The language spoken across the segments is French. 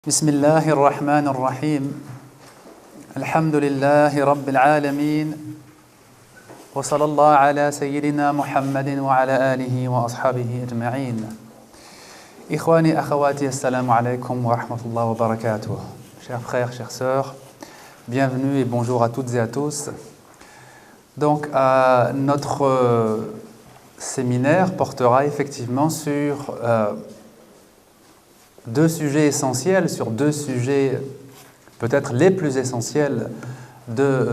بسم الله الرحمن الرحيم الحمد لله رب العالمين وصلى الله على سيدنا محمد وعلى آله وأصحابه أجمعين إخواني أخواتي السلام عليكم ورحمة الله وبركاته. Chers frères, chères sœurs, bienvenue et bonjour à toutes et à tous. Donc notre séminaire portera effectivement sur deux sujets essentiels, sur deux sujets peut-être les plus essentiels de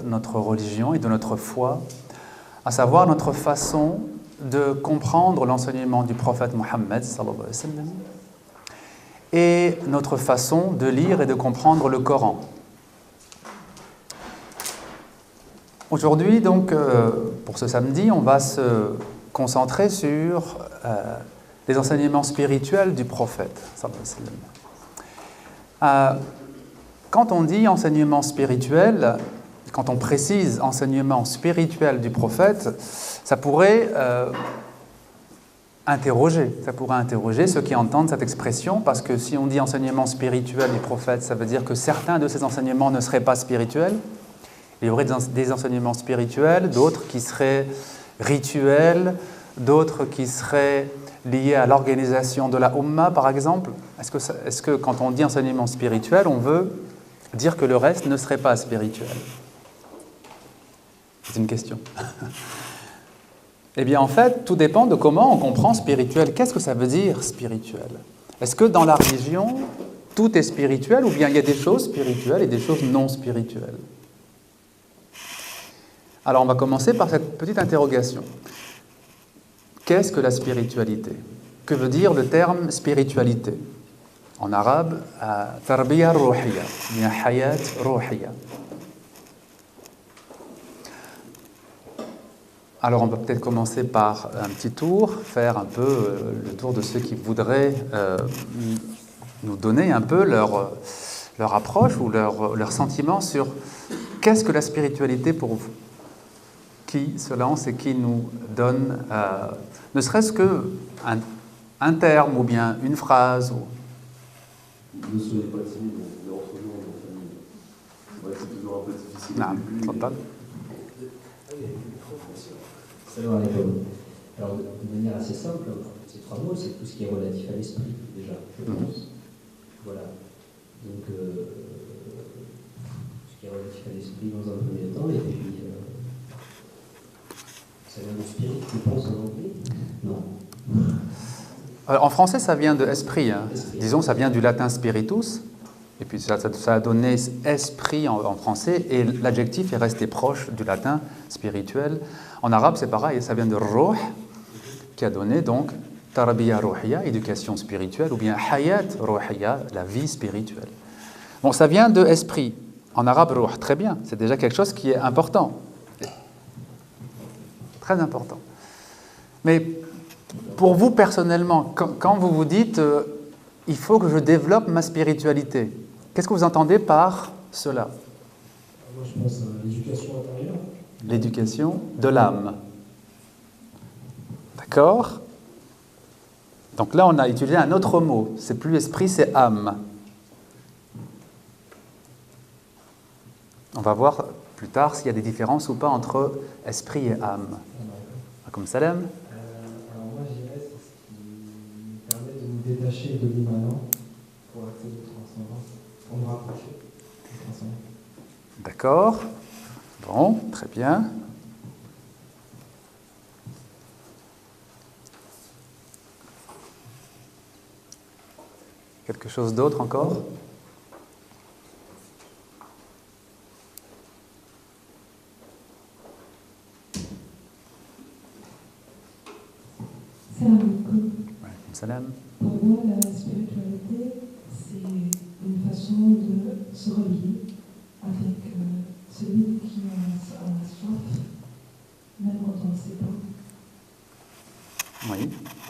notre religion et de notre foi, à savoir notre façon de comprendre l'enseignement du prophète Mohammed sallallahu alayhi wa sallam et notre façon de lire et de comprendre le Coran. Aujourd'hui, donc, pour ce samedi, on va se concentrer sur les enseignements spirituels du prophète sallallahu alayhi wa sallam. Quand on dit enseignement spirituel, quand on précise enseignement spirituel du prophète, ça pourrait interroger ceux qui entendent cette expression, parce que si on dit enseignement spirituel du prophète, ça veut dire que certains de ces enseignements ne seraient pas spirituels. Il y aurait des enseignements spirituels, d'autres qui seraient rituels, d'autres qui seraient liés à l'organisation de la Ummah, par exemple. Est-ce que quand on dit enseignement spirituel, on veut dire que le reste ne serait pas spirituel? C'est une question. Eh bien, en fait, tout dépend de comment on comprend spirituel. Qu'est-ce que ça veut dire, spirituel? Est-ce que dans la religion, tout est spirituel, ou bien il y a des choses spirituelles et des choses non spirituelles? Alors, on va commencer par cette petite interrogation. Qu'est-ce que la spiritualité? Que veut dire le terme spiritualité? En arabe, tarbiya ruhiya, bien hayat ruhiya. Alors on va peut-être commencer par un petit tour, faire un peu le tour de ceux qui voudraient nous donner un peu leur approche ou leur sentiment sur qu'est-ce que la spiritualité pour vous. Qui se lance et qui nous donne ne serait-ce qu'un terme ou bien une phrase ou... Ne soyez pas timide, on est entre nous, en famille. C'est vrai que c'est toujours un peu difficile. Alors, de manière assez simple, ces trois mots, c'est tout ce qui est relatif à l'esprit, déjà, je pense. Voilà. Donc, ce qui est relatif à l'esprit dans un premier temps, et puis, ça vient de spirit, tu penses en anglais? Non. En français, ça vient de esprit. Hein. Disons, ça vient du latin spiritus. Et puis, ça a donné esprit en français. Et l'adjectif est resté proche du latin spirituel. En arabe, c'est pareil. Ça vient de ruh, qui a donné donc tarbiya ruhiya, éducation spirituelle, ou bien hayat ruhiya, la vie spirituelle. Bon, ça vient de esprit. En arabe, ruh. Très bien. C'est déjà quelque chose qui est important. Très important. Mais pour vous personnellement, quand vous vous dites il faut que je développe ma spiritualité, qu'est-ce que vous entendez par cela? Moi, je pense à l'éducation intérieure. L'éducation de l'âme. D'accord? Donc là, on a utilisé un autre mot. C'est plus esprit, c'est âme. On va voir plus tard s'il y a des différences ou pas entre esprit et âme. Comme salam. Alors moi, je dirais c'est ce qui permet de nous détacher de l'immanent pour accéder au transcendance, pour nous rapprocher du transcendance. D'accord. Bon, très bien. Quelque chose d'autre encore? Salam. Pour moi, la spiritualité, c'est une façon de se relier avec celui qui en a soif, même quand on ne sait pas. Oui,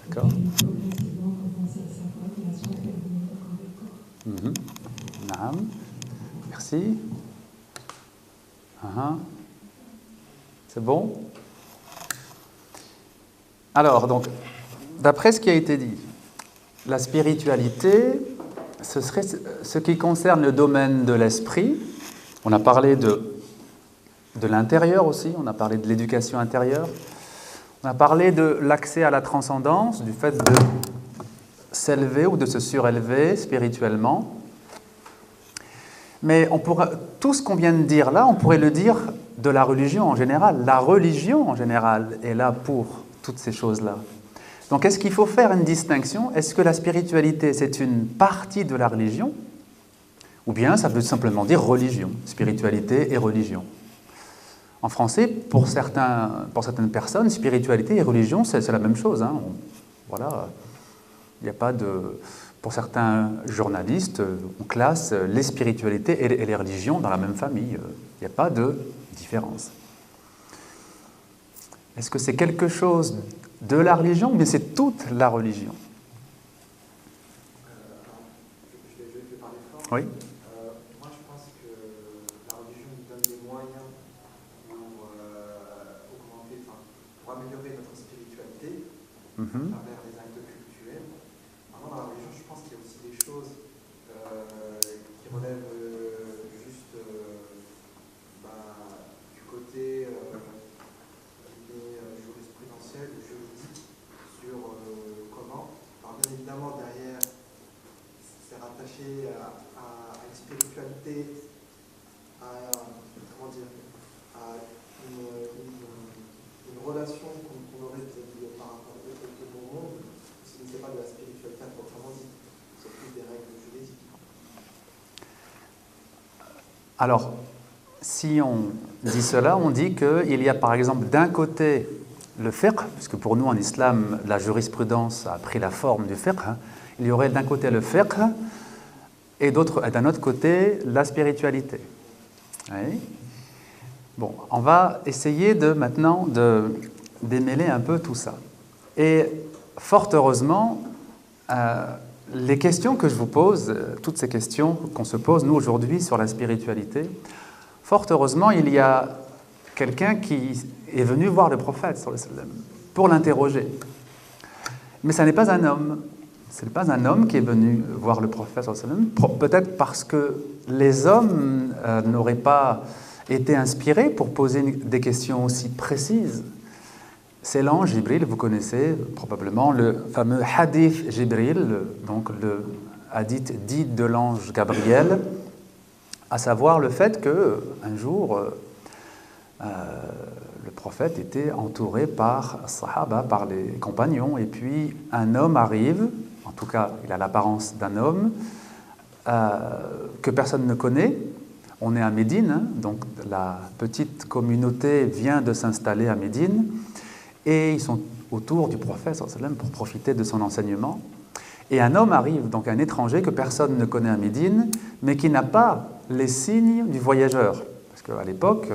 d'accord. Et puis, progressivement, commencer à savoir qu'il a soif et revenir au corps. Naam. Merci. C'est bon? Alors, donc, d'après ce qui a été dit, la spiritualité ce serait ce qui concerne le domaine de l'esprit. On a parlé de l'intérieur aussi, on a parlé de l'éducation intérieure, on a parlé de l'accès à la transcendance, du fait de s'élever ou de se surélever spirituellement. Mais tout ce qu'on vient de dire là, on pourrait le dire de la religion en général. La religion en général est là pour toutes ces choses-là. Donc est-ce qu'il faut faire une distinction? Est-ce que la spiritualité, c'est une partie de la religion? Ou bien ça veut simplement dire religion, spiritualité et religion. En français, pour certaines personnes, spiritualité et religion, c'est la même chose. Hein. Voilà. Il n'y a pas de... Pour certains journalistes, on classe les spiritualités et les religions dans la même famille. Il n'y a pas de différence. Est-ce que c'est quelque chose de la religion, mais c'est toute la religion? Je vais parler fort. Oui. Moi, je pense que la religion nous donne des moyens pour augmenter, pour améliorer notre spiritualité à travers les actes cultuels. Maintenant, dans la religion, je pense qu'il y a aussi des choses qui relèvent juste du côté jurisprudentiel ou juridique sur comment. Alors, bien évidemment, derrière, c'est rattaché à une spiritualité, à une relation qu'on aurait par rapport au monde, ce n'est pas de la spiritualité à proprement dit, c'est plus des règles juridiques. Alors, si on dit cela, on dit qu'il y a par exemple d'un côté le fiqh, puisque pour nous en islam, la jurisprudence a pris la forme du fiqh, il y aurait d'un côté le fiqh et d'un autre côté la spiritualité. Oui. Bon, on va essayer maintenant de démêler un peu tout ça. Et fort heureusement, les questions que je vous pose, toutes ces questions qu'on se pose nous aujourd'hui sur la spiritualité, fort heureusement, il y a quelqu'un qui est venu voir le prophète pour l'interroger. Mais ce n'est pas un homme. Ce n'est pas un homme qui est venu voir le prophète, peut-être parce que les hommes n'auraient pas été inspirés pour poser des questions aussi précises. C'est l'ange Jibril, vous connaissez probablement le fameux hadith Jibril, donc le hadith dit de l'ange Gabriel, à savoir le fait qu'un jour, le prophète était entouré par sahaba, par les compagnons, et puis un homme arrive, en tout cas il a l'apparence d'un homme, que personne ne connaît. On est à Médine, hein, donc la petite communauté vient de s'installer à Médine, et ils sont autour du prophète sallallahu alayhi wa sallam pour profiter de son enseignement. Et un homme arrive, donc un étranger que personne ne connaît à Médine, mais qui n'a pas les signes du voyageur. Parce qu'à l'époque,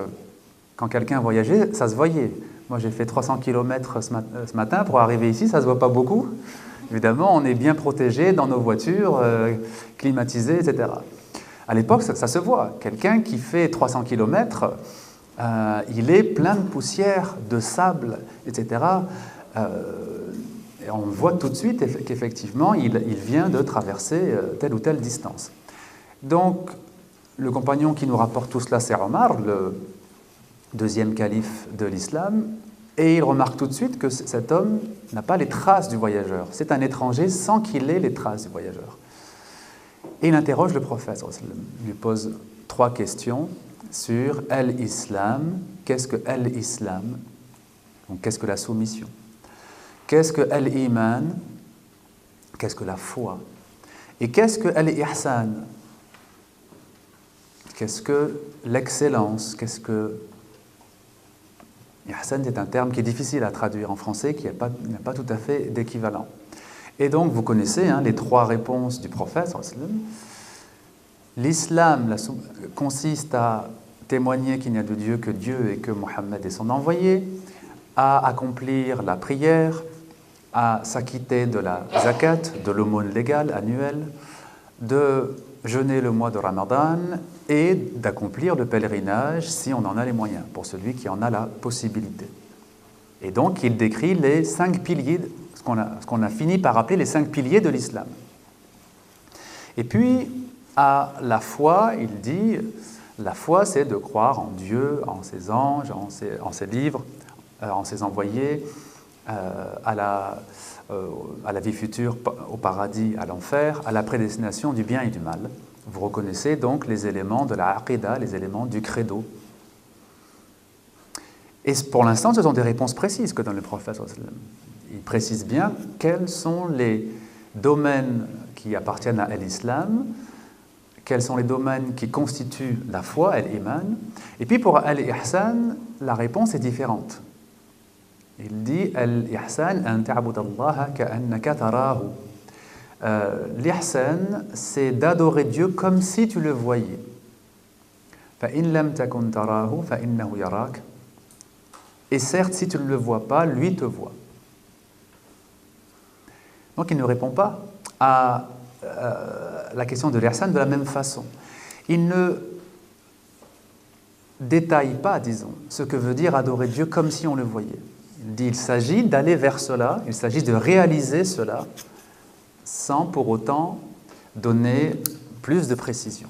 quand quelqu'un voyageait, ça se voyait. Moi, j'ai fait 300 km ce matin pour arriver ici, ça ne se voit pas beaucoup. Évidemment, on est bien protégé dans nos voitures, climatisées, etc. À l'époque, ça se voit. Quelqu'un qui fait 300 km, il est plein de poussière, de sable, etc. Et on voit tout de suite qu'effectivement, il vient de traverser telle ou telle distance. Donc, le compagnon qui nous rapporte tout cela, c'est Omar, le deuxième calife de l'islam, et il remarque tout de suite que cet homme n'a pas les traces du voyageur. C'est un étranger sans qu'il ait les traces du voyageur. Et il interroge le prophète, il lui pose 3 questions sur Al-Islam. Qu'est-ce que Al-Islam? Donc, qu'est-ce que la soumission? Qu'est-ce que Al-Iman? Qu'est-ce que la foi? Et qu'est-ce que Al-Ihsan? Qu'est-ce que l'excellence? Qu'est-ce que... Ihsan est un terme qui est difficile à traduire en français, qui n'a pas tout à fait d'équivalent. Et donc, vous connaissez les 3 réponses du prophète. L'islam consiste à témoigner qu'il n'y a de Dieu que Dieu et que Mohammed est son envoyé, à accomplir la prière, à s'acquitter de la zakat, de l'aumône légale annuelle, de jeûner le mois de Ramadan et d'accomplir le pèlerinage si on en a les moyens, pour celui qui en a la possibilité. Et donc, il décrit les 5 piliers, ce qu'on a fini par appeler les 5 piliers de l'islam. Et puis, à la foi, il dit, la foi c'est de croire en Dieu, en ses anges, en ses livres, en ses envoyés, à la vie future, au paradis, à l'enfer, à la prédestination du bien et du mal. Vous reconnaissez donc les éléments de la aqidah, les éléments du credo. Et pour l'instant, ce sont des réponses précises que donne le prophète. Il précise bien quels sont les domaines qui appartiennent à l'islam, quels sont les domaines qui constituent la foi, l'iman. Et puis pour al-ihsan, la réponse est différente. Il dit al-ihsan an ta'bud Allah ka'annaka tarahu. L'ihsan, c'est d'adorer Dieu comme si tu le voyais. Fa in lam takun tarahu fa innahu yarak. Et certes, si tu ne le vois pas, lui te voit. Donc il ne répond pas à la question de l'ihsan de la même façon. Il ne détaille pas, disons, ce que veut dire adorer Dieu comme si on le voyait. Il dit qu'il s'agit d'aller vers cela, il s'agit de réaliser cela, sans pour autant donner plus de précision.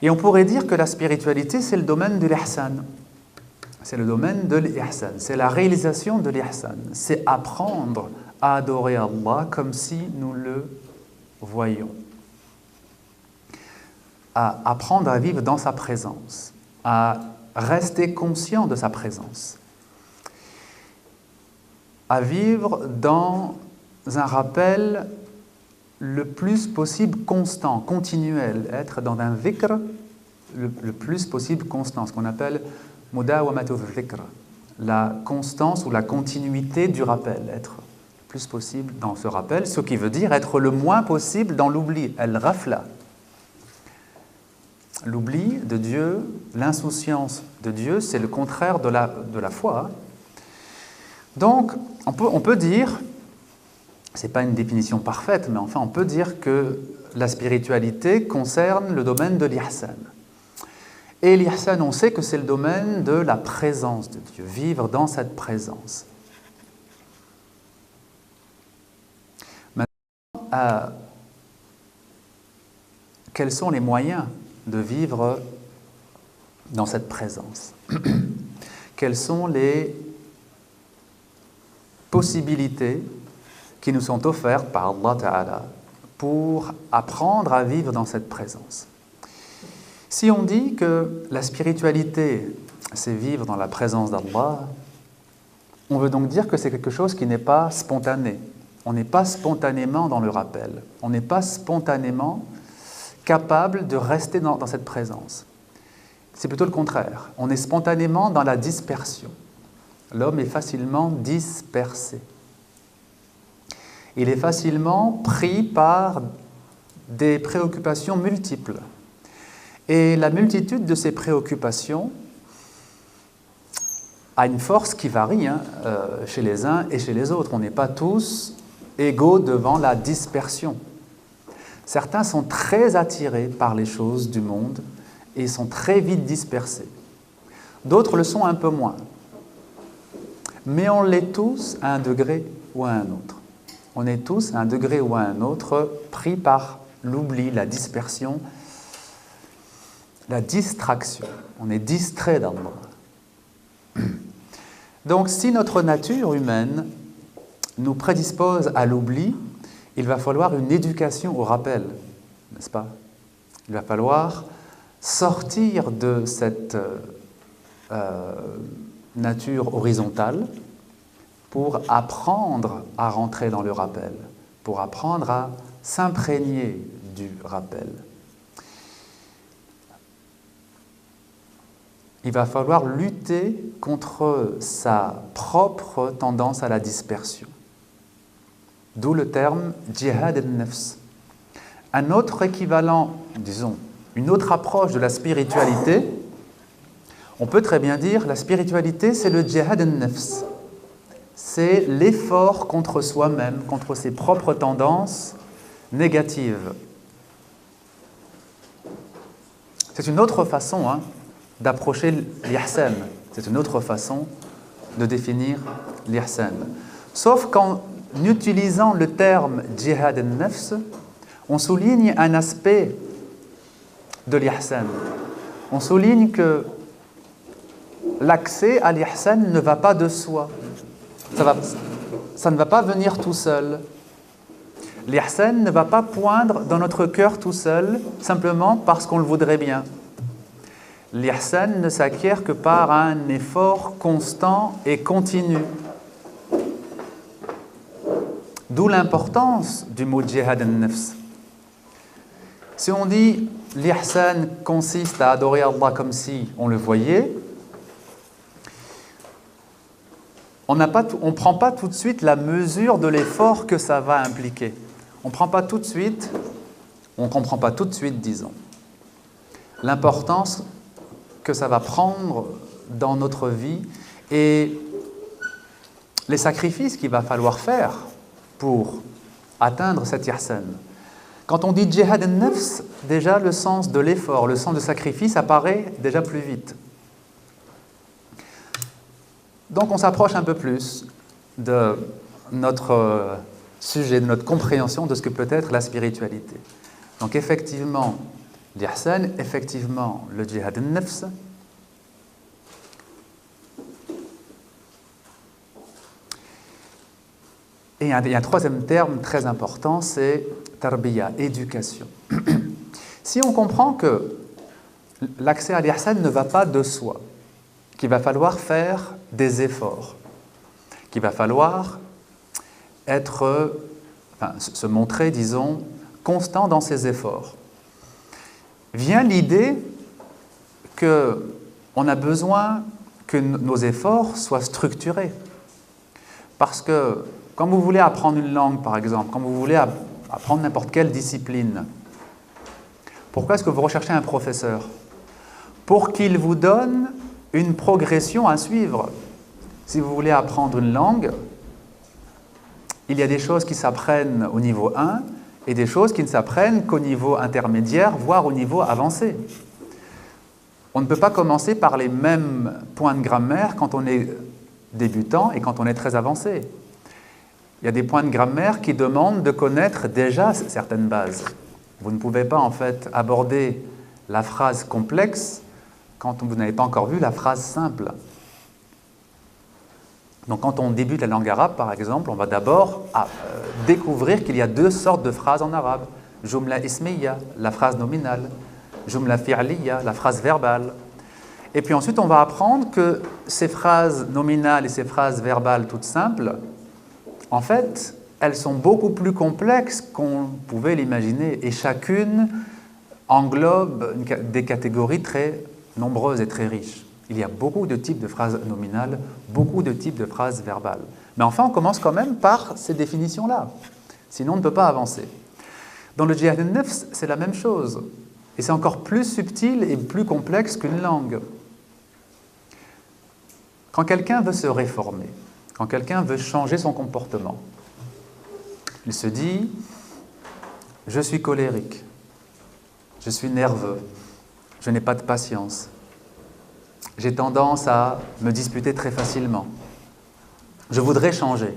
Et on pourrait dire que la spiritualité, c'est le domaine de l'ihsan. C'est le domaine de l'ihsan, c'est la réalisation de l'ihsan. C'est apprendre à adorer Allah comme si nous le voyons. À apprendre à vivre dans sa présence, à rester conscient de sa présence, à vivre dans un rappel le plus possible constant, continuel, être dans un dhikr le plus possible constant, ce qu'on appelle mudawamatu dhikr, la constance ou la continuité du rappel, être le plus possible dans ce rappel, ce qui veut dire être le moins possible dans l'oubli, al-ghafla. L'oubli de Dieu, l'insouciance de Dieu, c'est le contraire de la foi. Donc, on peut dire, ce n'est pas une définition parfaite, mais enfin on peut dire que la spiritualité concerne le domaine de l'ihsan. Et l'ihsan, on sait que c'est le domaine de la présence de Dieu, vivre dans cette présence. Maintenant, quels sont les moyens de vivre dans cette présence? Quelles sont les possibilités qui nous sont offertes par Allah Ta'ala pour apprendre à vivre dans cette présence? Si on dit que la spiritualité, c'est vivre dans la présence d'Allah, on veut donc dire que c'est quelque chose qui n'est pas spontané. On n'est pas spontanément dans le rappel. On n'est pas spontanément capable de rester dans cette présence. C'est plutôt le contraire. On est spontanément dans la dispersion. L'homme est facilement dispersé. Il est facilement pris par des préoccupations multiples. Et la multitude de ces préoccupations a une force qui varie chez les uns et chez les autres. On n'est pas tous égaux devant la dispersion. Certains sont très attirés par les choses du monde et sont très vite dispersés. D'autres le sont un peu moins. Mais on l'est tous à un degré ou à un autre. On est tous à un degré ou à un autre pris par l'oubli, la dispersion, la distraction. On est distrait d'Allah. Donc, si notre nature humaine nous prédispose à l'oubli, il va falloir une éducation au rappel, n'est-ce pas? Il va falloir sortir de cette nature horizontale pour apprendre à rentrer dans le rappel, pour apprendre à s'imprégner du rappel. Il va falloir lutter contre sa propre tendance à la dispersion. D'où le terme jihad al-nafs. Un autre équivalent, disons, une autre approche de la spiritualité, on peut très bien dire la spiritualité, c'est le jihad al-nafs. C'est l'effort contre soi-même, contre ses propres tendances négatives. C'est une autre façon d'approcher l'ihsan. C'est une autre façon de définir l'ihsan. Sauf qu'en utilisant le terme jihad al-nafs, on souligne un aspect de l'ihsan. On souligne que l'accès à l'ihsan ne va pas de soi. Ça ne va pas venir tout seul. L'ihsan ne va pas poindre dans notre cœur tout seul, simplement parce qu'on le voudrait bien. L'ihsan ne s'acquiert que par un effort constant et continu. D'où l'importance du mot jihad an-nafs. Si on dit l'ihsan consiste à adorer Allah comme si on le voyait, on ne prend pas tout de suite la mesure de l'effort que ça va impliquer. On ne comprend pas tout de suite, disons, l'importance que ça va prendre dans notre vie et les sacrifices qu'il va falloir faire pour atteindre cet ihsan. Quand on dit jihad an-nafs, déjà le sens de l'effort, le sens de sacrifice apparaît déjà plus vite. Donc on s'approche un peu plus de notre sujet, de notre compréhension de ce que peut être la spiritualité. Donc effectivement, l'ihsan, effectivement le jihad an-nafs. Et il y a un troisième terme très important, c'est tarbiya, éducation. Si on comprend que l'accès à l'ihsan ne va pas de soi, qu'il va falloir faire des efforts, qu'il va falloir se montrer, disons, constant dans ses efforts, vient l'idée qu'on a besoin que nos efforts soient structurés. Parce que quand vous voulez apprendre une langue, par exemple, quand vous voulez apprendre n'importe quelle discipline, pourquoi est-ce que vous recherchez un professeur? Pour qu'il vous donne une progression à suivre. Si vous voulez apprendre une langue, il y a des choses qui s'apprennent au niveau 1 et des choses qui ne s'apprennent qu'au niveau intermédiaire, voire au niveau avancé. On ne peut pas commencer par les mêmes points de grammaire quand on est débutant et quand on est très avancé. Il y a des points de grammaire qui demandent de connaître déjà certaines bases. Vous ne pouvez pas en fait aborder la phrase complexe quand vous n'avez pas encore vu la phrase simple. Donc quand on débute la langue arabe, par exemple, on va d'abord découvrir qu'il y a deux sortes de phrases en arabe. Jumla ismiya, la phrase nominale. Jumla fi'liya, la phrase verbale. Et puis ensuite, on va apprendre que ces phrases nominales et ces phrases verbales toutes simples, en fait, elles sont beaucoup plus complexes qu'on pouvait l'imaginer. Et chacune englobe des catégories très nombreuses et très riches. Il y a beaucoup de types de phrases nominales, beaucoup de types de phrases verbales. Mais enfin, on commence quand même par ces définitions-là. Sinon, on ne peut pas avancer. Dans le jihad an-nafs, c'est la même chose. Et c'est encore plus subtil et plus complexe qu'une langue. Quand quelqu'un veut se réformer, quand quelqu'un veut changer son comportement, il se dit « Je suis colérique, je suis nerveux, je n'ai pas de patience, j'ai tendance à me disputer très facilement, je voudrais changer.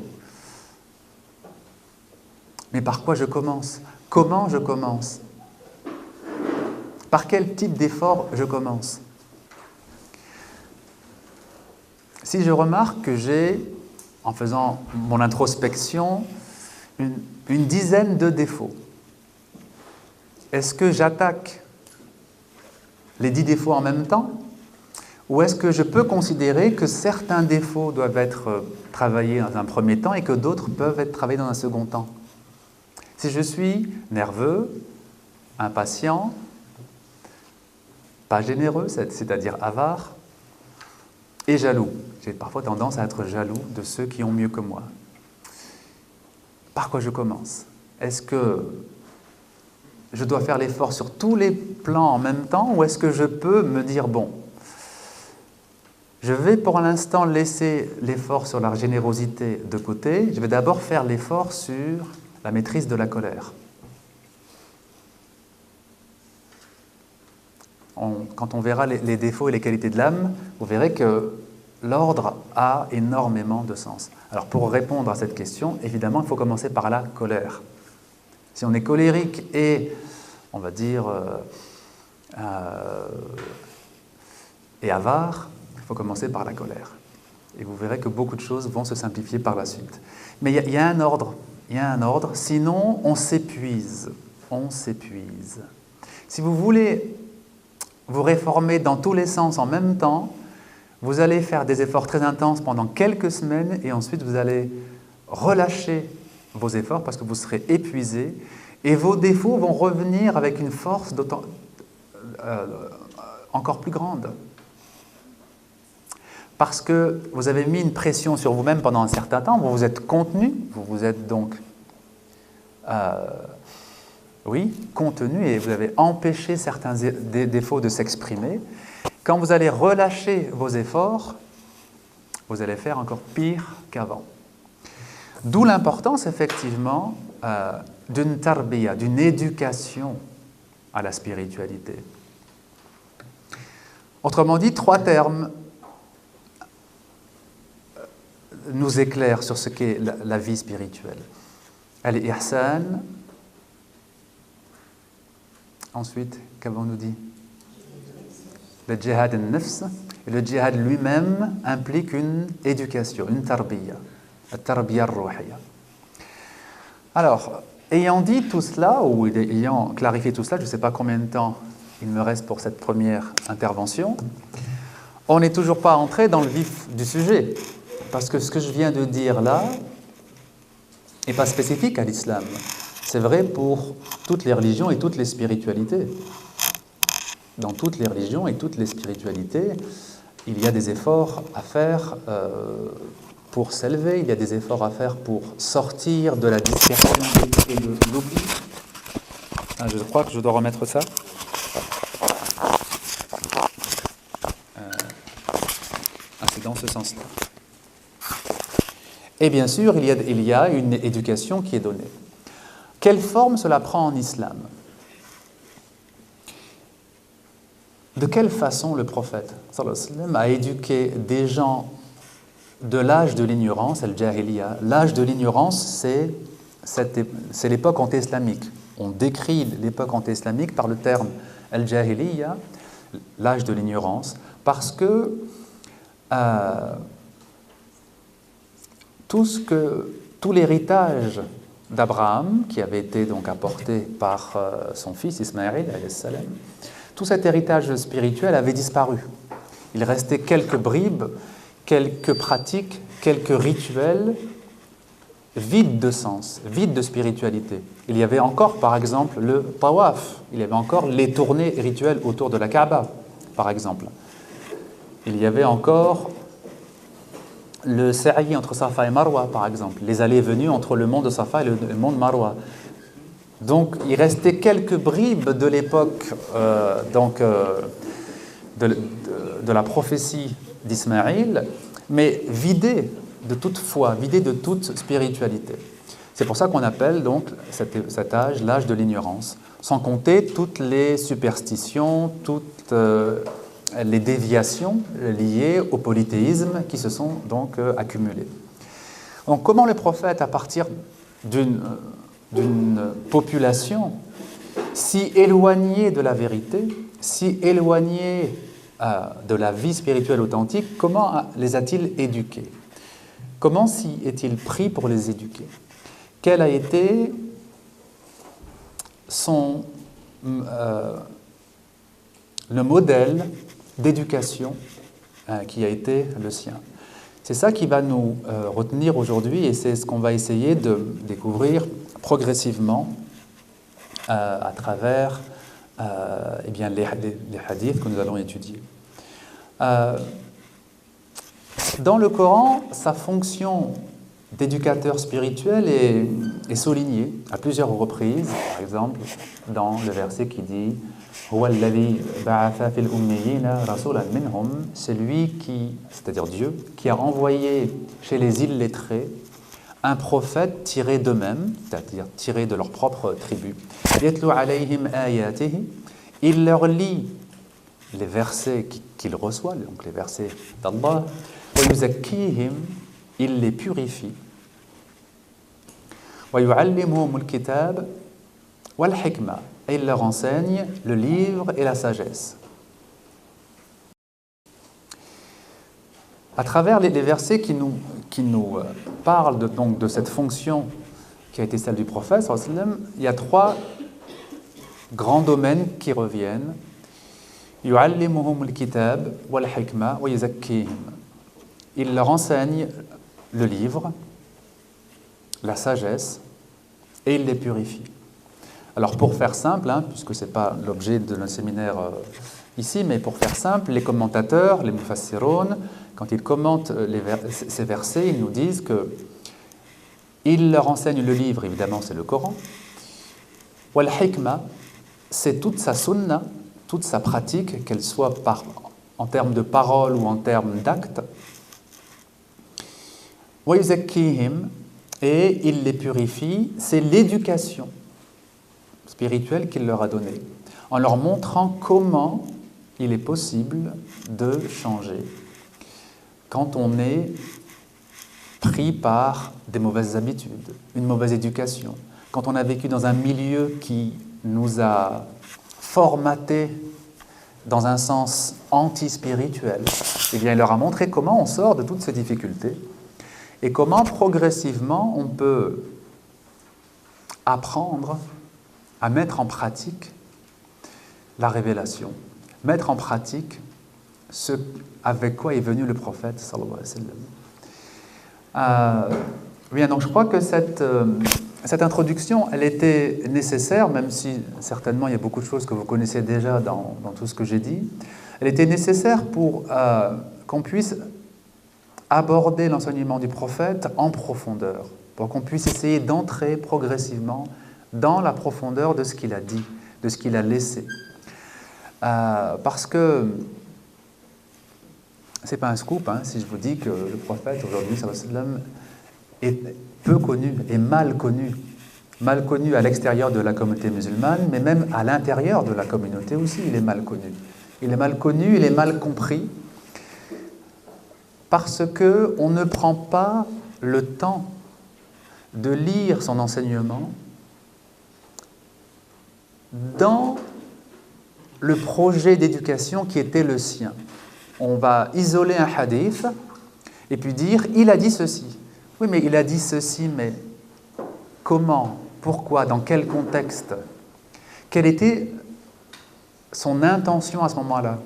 Mais par quoi je commence? Comment je commence? Par quel type d'effort je commence? Si je remarque que j'ai, en faisant mon introspection, une dizaine de défauts, est-ce que j'attaque les 10 défauts en même temps? Ou est-ce que je peux considérer que certains défauts doivent être travaillés dans un premier temps et que d'autres peuvent être travaillés dans un second temps? Si je suis nerveux, impatient, pas généreux, c'est-à-dire avare, et jaloux. J'ai parfois tendance à être jaloux de ceux qui ont mieux que moi. Par quoi je commence? Est-ce que je dois faire l'effort sur tous les plans en même temps ou est-ce que je peux me dire, bon, je vais pour l'instant laisser l'effort sur la générosité de côté, je vais d'abord faire l'effort sur la maîtrise de la colère. Quand on verra les défauts et les qualités de l'âme, vous verrez que l'ordre a énormément de sens. Alors pour répondre à cette question, évidemment, il faut commencer par la colère. Si on est colérique et, on va dire, et avare, il faut commencer par la colère. Et vous verrez que beaucoup de choses vont se simplifier par la suite. Mais il y a un ordre. Il y a un ordre. Sinon, on s'épuise. On s'épuise. Si vous voulez vous réformer dans tous les sens en même temps, vous allez faire des efforts très intenses pendant quelques semaines et ensuite vous allez relâcher vos efforts parce que vous serez épuisé et vos défauts vont revenir avec une force encore plus grande. Parce que vous avez mis une pression sur vous-même pendant un certain temps, vous vous êtes contenu, vous vous êtes donc contenu et vous avez empêché certains défauts de s'exprimer. Quand vous allez relâcher vos efforts, vous allez faire encore pire qu'avant. D'où l'importance, effectivement, d'une tarbiya, d'une éducation à la spiritualité. Autrement dit, 3 termes nous éclairent sur ce qu'est la vie spirituelle. Al-ihsan. Ensuite, qu'avons-nous dit? Le djihad al-nafs. Et le djihad lui-même implique une éducation, une tarbiya. La tarbiya al-ruhiyya. Alors, ayant dit tout cela, ou ayant clarifié tout cela, je ne sais pas combien de temps il me reste pour cette première intervention, on n'est toujours pas entré dans le vif du sujet. Parce que ce que je viens de dire là n'est pas spécifique à l'islam. C'est vrai pour toutes les religions et toutes les spiritualités. Dans toutes les religions et toutes les spiritualités, il y a des efforts à faire pour s'élever, il y a des efforts à faire pour sortir de la dispersion et de l'oubli. Je crois que je dois remettre ça. C'est dans ce sens-là. Et bien sûr, il y a une éducation qui est donnée. Quelle forme cela prend en islam? De quelle façon le prophète sallallahu alayhi wa sallam a éduqué des gens de l'âge de l'ignorance, al-jahiliya? L'âge de l'ignorance, c'est l'époque anté-islamique. On décrit l'époque anté-islamique par le terme al-jahiliya, l'âge de l'ignorance, parce que tout l'héritage d'Abraham, qui avait été donc apporté par son fils Ismaïl, alayhi salam, tout cet héritage spirituel avait disparu. Il restait quelques bribes, quelques pratiques, quelques rituels vides de sens, vides de spiritualité. Il y avait encore, par exemple, le tawaf, il y avait encore les tournées rituelles autour de la Kaaba, par exemple. Il y avait encore le sa'i entre Safa et Marwa, par exemple, les allées et venues entre le mont de Safa et le mont de Marwa. Donc, il restait quelques bribes de l'époque de la prophétie d'Ismaïl, mais vidées de toute foi, vidées de toute spiritualité. C'est pour ça qu'on appelle donc cet âge l'âge de l'ignorance, sans compter toutes les superstitions, toutes les déviations liées au polythéisme qui se sont donc accumulées. Donc, comment le prophète, à partir d'une population si éloignée de la vérité, si éloignée de la vie spirituelle authentique, comment les a-t-il éduqués? Comment s'y est-il pris pour les éduquer? Quel a été le modèle d'éducation qui a été le sien? C'est ça qui va nous retenir aujourd'hui et c'est ce qu'on va essayer de découvrir progressivement à travers les hadiths que nous allons étudier. Dans le Coran, sa fonction d'éducateur spirituel est soulignée à plusieurs reprises, par exemple dans le verset qui dit c'est lui qui, c'est-à-dire Dieu, qui a envoyé chez les illettrés un prophète tiré d'eux-mêmes, c'est-à-dire tiré de leur propre tribu. Il leur lit les versets qu'il reçoit, donc les versets d'Allah, il les purifie, wal-hikma. Et il leur enseigne le livre et la sagesse. À travers les versets qui nous parlent donc de cette fonction qui a été celle du prophète, il y a 3 grands domaines qui reviennent. يُعَلِّمُهُمُ الْكِتَابَ وَالْحِكْمَةَ وَيُزَكِّيهِمْ. Il leur enseigne le livre, la sagesse, et il les purifie. Alors pour faire simple, puisque ce n'est pas l'objet de notre séminaire ici, mais pour faire simple, les commentateurs, les mufassiroun, quand ils commentent ces versets, ils nous disent que il leur enseigne le livre, évidemment c'est le Coran, wal hikma, c'est toute sa sunna, toute sa pratique, qu'elle soit en termes de parole ou en termes d'actes, wa yuzakkihim, et il les purifie, c'est l'éducation spirituelle qu'il leur a donnée, en leur montrant comment il est possible de changer quand on est pris par des mauvaises habitudes, une mauvaise éducation, quand on a vécu dans un milieu qui nous a formatés dans un sens anti-spirituel, eh bien il leur a montré comment on sort de toutes ces difficultés et comment progressivement on peut apprendre à mettre en pratique la révélation, mettre en pratique ce avec quoi est venu le prophète sallallahu alayhi wa sallam. Bien, donc je crois que cette introduction, elle était nécessaire, même si certainement il y a beaucoup de choses que vous connaissez déjà dans tout ce que j'ai dit. Elle était nécessaire pour qu'on puisse aborder l'enseignement du prophète en profondeur, pour qu'on puisse essayer d'entrer progressivement dans la profondeur de ce qu'il a dit, de ce qu'il a laissé. Parce que c'est pas un scoop si je vous dis que le prophète aujourd'hui, sallallahu alayhi wa sallam, est peu connu et mal connu à l'extérieur de la communauté musulmane, mais même à l'intérieur de la communauté aussi, il est mal connu. Il est mal connu, il est mal compris, parce qu'on ne prend pas le temps de lire son enseignement dans le projet d'éducation qui était le sien. On va isoler un hadith et puis dire « il a dit ceci ». Oui, mais il a dit ceci, mais comment, pourquoi, dans quel contexte? Quelle était son intention à ce moment-là?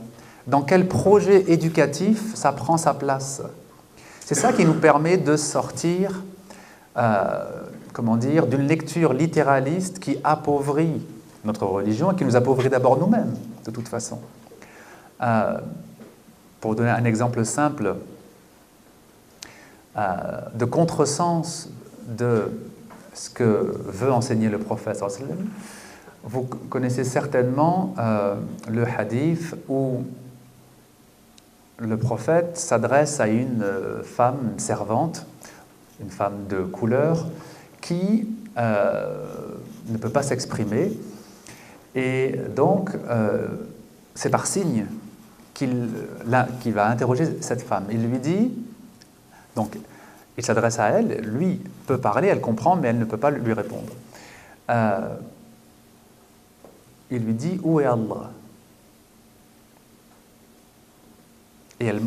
Dans quel projet éducatif ça prend sa place? C'est ça qui nous permet de sortir, d'une lecture littéraliste qui appauvrit notre religion et qui nous appauvrit d'abord nous-mêmes, de toute façon. Pour donner un exemple simple, de contresens de ce que veut enseigner le prophète sallallahu alayhi wa sallam. Vous connaissez certainement le hadith où le prophète s'adresse à une femme, une servante, une femme de couleur, qui ne peut pas s'exprimer. Et donc, c'est par signe qu'il va interroger cette femme. Il lui dit, donc il s'adresse à elle, lui peut parler, elle comprend, mais elle ne peut pas lui répondre. Il lui dit, où est Allah? Et elle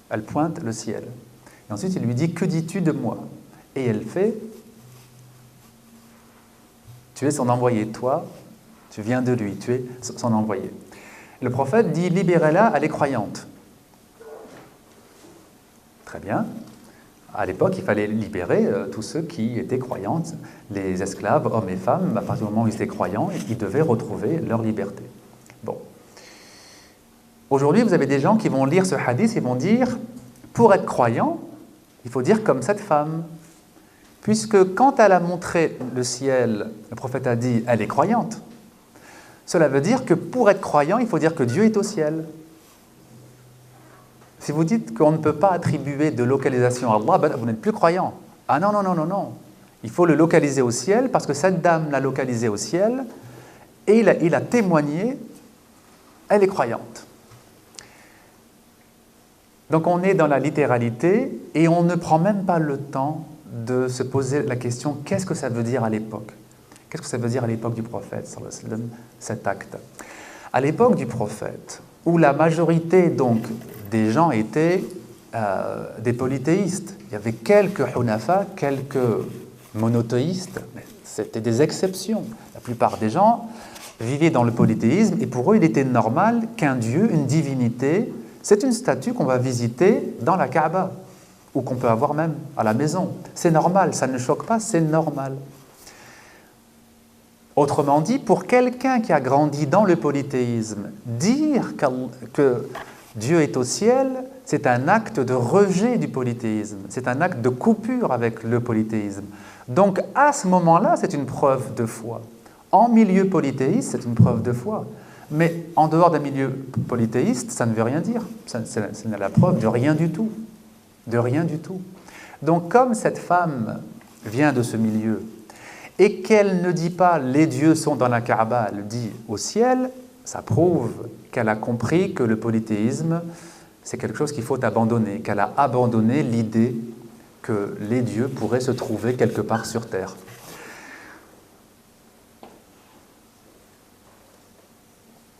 elle pointe le ciel. Et ensuite il lui dit, que dis-tu de moi? Et elle fait, tu es son envoyé, toi, tu viens de lui, tu es son envoyé. Le prophète dit, libérez-la, elle est croyante. Très bien. À l'époque, il fallait libérer tous ceux qui étaient croyants, les esclaves, hommes et femmes. À partir du moment où ils étaient croyants, ils devaient retrouver leur liberté. Bon. Aujourd'hui, vous avez des gens qui vont lire ce hadith et vont dire, pour être croyant, il faut dire comme cette femme. Puisque quand elle a montré le ciel, le prophète a dit, elle est croyante. Cela veut dire que pour être croyant, il faut dire que Dieu est au ciel. Si vous dites qu'on ne peut pas attribuer de localisation à Allah, vous n'êtes plus croyant. Ah non, non, non, non, non. Il faut le localiser au ciel parce que cette dame l'a localisé au ciel et il a témoigné, elle est croyante. Donc on est dans la littéralité et on ne prend même pas le temps de se poser la question, qu'est-ce que ça veut dire à l'époque? Qu'est-ce que ça veut dire à l'époque du prophète, sallallahu alayhi wa sallam, cet acte? À l'époque du prophète, où la majorité donc des gens étaient des polythéistes, il y avait quelques hunafa, quelques monothéistes, mais c'était des exceptions. La plupart des gens vivaient dans le polythéisme et pour eux il était normal qu'un dieu, une divinité, c'est une statue qu'on va visiter dans la Kaaba ou qu'on peut avoir même à la maison. C'est normal, ça ne choque pas, c'est normal. Autrement dit, pour quelqu'un qui a grandi dans le polythéisme, dire que Dieu est au ciel, c'est un acte de rejet du polythéisme, c'est un acte de coupure avec le polythéisme. Donc à ce moment-là, c'est une preuve de foi. En milieu polythéiste, c'est une preuve de foi. Mais en dehors d'un milieu polythéiste, ça ne veut rien dire. Ce n'est la preuve de rien du tout. De rien du tout. Donc comme cette femme vient de ce milieu, et qu'elle ne dit pas « les dieux sont dans la Kaaba », elle dit « au ciel », ça prouve qu'elle a compris que le polythéisme, c'est quelque chose qu'il faut abandonner, qu'elle a abandonné l'idée que les dieux pourraient se trouver quelque part sur terre.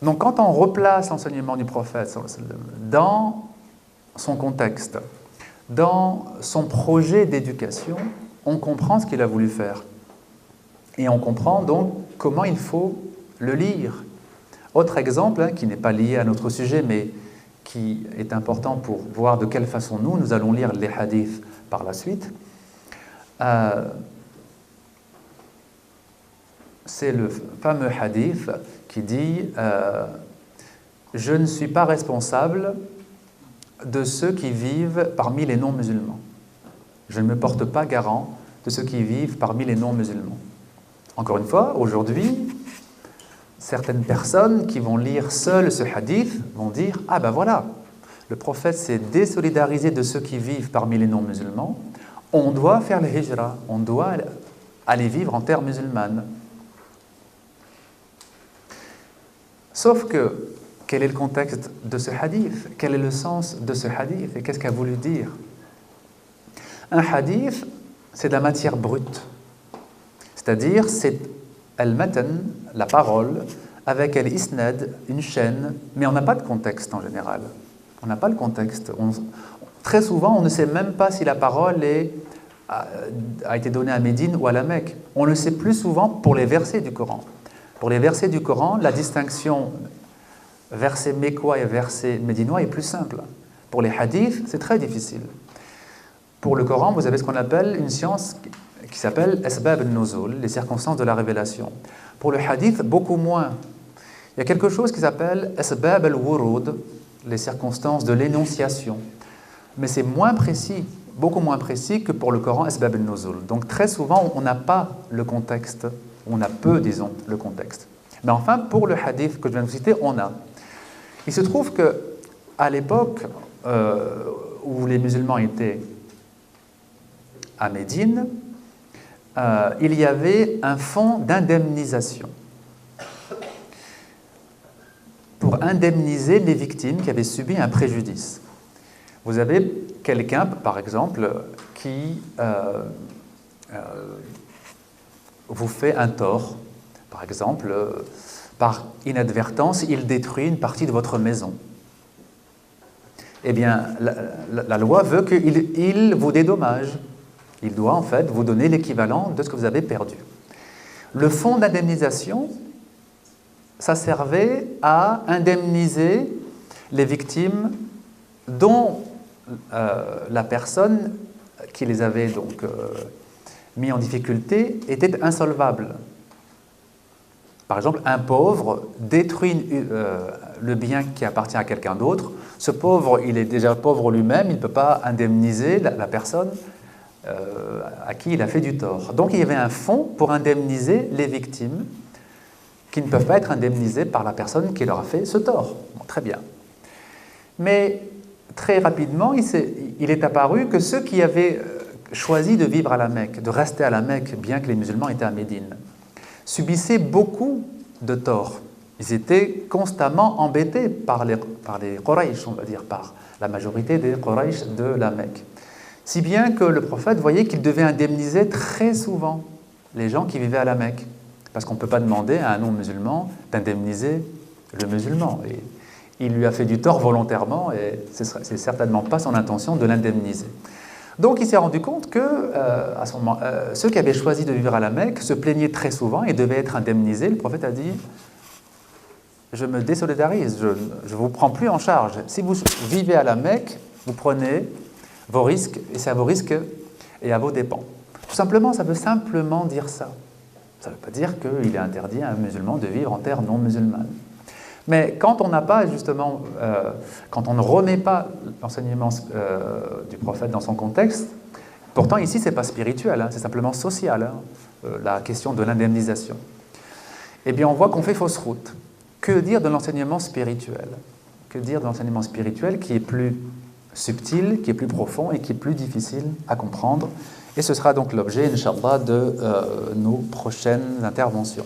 Donc quand on replace l'enseignement du prophète dans son contexte, dans son projet d'éducation, on comprend ce qu'il a voulu faire. Et on comprend donc comment il faut le lire. Autre exemple, qui n'est pas lié à notre sujet, mais qui est important pour voir de quelle façon nous allons lire les hadiths par la suite, c'est le fameux hadith qui dit « Je ne suis pas responsable de ceux qui vivent parmi les non-musulmans. Je ne me porte pas garant de ceux qui vivent parmi les non-musulmans. » Encore une fois, aujourd'hui, certaines personnes qui vont lire seules ce hadith vont dire « Ah ben voilà, le prophète s'est désolidarisé de ceux qui vivent parmi les non-musulmans, on doit faire le hijra, on doit aller vivre en terre musulmane. » Sauf que, quel est le contexte de ce hadith? Quel est le sens de ce hadith? Et qu'est-ce qu'a voulu dire? Un hadith, c'est de la matière brute. C'est-à-dire, c'est al-matan, la parole, avec al-isnad, une chaîne, mais on n'a pas de contexte en général. On n'a pas le contexte. Très souvent, on ne sait même pas si la parole a été donnée à Médine ou à la Mecque. On le sait plus souvent pour les versets du Coran. Pour les versets du Coran, la distinction verset mécois et verset médinois est plus simple. Pour les hadiths, c'est très difficile. Pour le Coran, vous avez ce qu'on appelle une science qui s'appelle Asbab al-Nuzul, les circonstances de la révélation. Pour le hadith, beaucoup moins. Il y a quelque chose qui s'appelle Asbab al-Wurud, les circonstances de l'énonciation. Mais c'est moins précis, beaucoup moins précis que pour le Coran Asbab al-Nuzul. Donc très souvent, on n'a pas le contexte, on a peu, disons, le contexte. Mais enfin, pour le hadith que je viens de vous citer, on a. Il se trouve qu'à l'époque où les musulmans étaient à Médine, il y avait un fonds d'indemnisation pour indemniser les victimes qui avaient subi un préjudice. Vous avez quelqu'un, par exemple, qui vous fait un tort. Par exemple, par inadvertance, il détruit une partie de votre maison. Eh bien, la loi veut qu'il vous dédommage. Il doit en fait vous donner l'équivalent de ce que vous avez perdu. Le fonds d'indemnisation, ça servait à indemniser les victimes dont la personne qui les avait donc mis en difficulté était insolvable. Par exemple, un pauvre détruit le bien qui appartient à quelqu'un d'autre. Ce pauvre, il est déjà pauvre lui-même, il ne peut pas indemniser la personne à qui il a fait du tort. Donc il y avait un fonds pour indemniser les victimes qui ne peuvent pas être indemnisées par la personne qui leur a fait ce tort. Bon, très bien. Mais très rapidement, il est apparu que ceux qui avaient choisi de vivre à la Mecque, de rester à la Mecque, bien que les musulmans étaient à Médine, subissaient beaucoup de torts. Ils étaient constamment embêtés par les Quraysh, on va dire, par la majorité des Quraysh de la Mecque. Si bien que le prophète voyait qu'il devait indemniser très souvent les gens qui vivaient à la Mecque. Parce qu'on ne peut pas demander à un non-musulman d'indemniser le musulman. Et il lui a fait du tort volontairement et ce n'est certainement pas son intention de l'indemniser. Donc il s'est rendu compte que à ce moment, ceux qui avaient choisi de vivre à la Mecque se plaignaient très souvent et devaient être indemnisés. Le prophète a dit « Je me désolidarise, je ne vous prends plus en charge. Si vous vivez à la Mecque, vous prenez vos risques et c'est à vos risques et à vos dépens. » Tout simplement, ça veut simplement dire ça. Ça ne veut pas dire qu'il est interdit à un musulman de vivre en terre non musulmane. Mais quand on n'a pas justement, quand on ne remet pas l'enseignement du prophète dans son contexte, pourtant ici c'est pas spirituel, hein, c'est simplement social, hein, la question de l'indemnisation. Eh bien on voit qu'on fait fausse route. Que dire de l'enseignement spirituel? Que dire de l'enseignement spirituel qui est plus subtil, qui est plus profond et qui est plus difficile à comprendre? Et ce sera donc l'objet, Inch'Allah, de nos prochaines interventions.